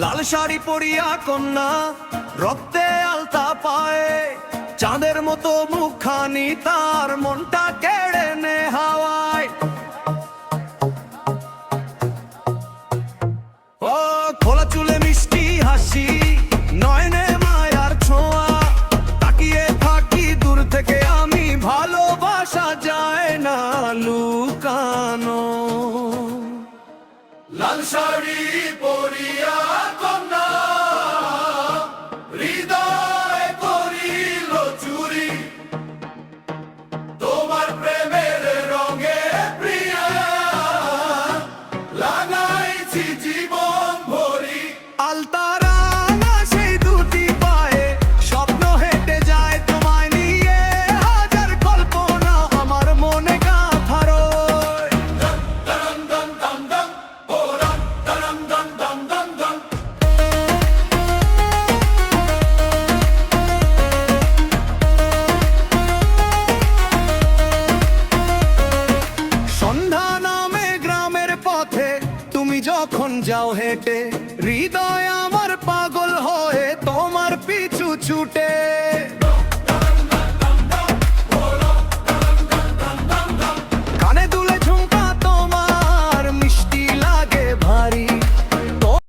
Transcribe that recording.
লাল শাড়ি পরিয়া কন্যা রক্তে আলতা পায়ে, চাঁদের মতো মুখখানি তার মনটা কেড়ে নে হাওয়ায়। ও খোলা চুলে মিষ্টি হাসি, নয়নে মায়ার ছোঁয়া, তাকিয়ে থাকি দূর থেকে আমি, ভালোবাসা যায় না লুকানো। লাল শাড়ি পরিয়া কন্যা হৃদয় করিল চুরি, তোমার প্রেমের রঙে প্রিয়া লাগাইছি জীবন ভরি। আলতারা না সেই দুটি পায়ে, স্বপ্ন হেঁটে যায় তোমায় নিয়ে, হাজার কল্পনা আমার মনে গাঁথা রয়। দন দন দন দন ও দন দন দন দন দন দন। সন্ধ্যা নামে গ্রামের পথে তুমি যখন যাও হেঁটে, হৃদয় আমার পাগল হয়ে তোমার পিছু ছুটে।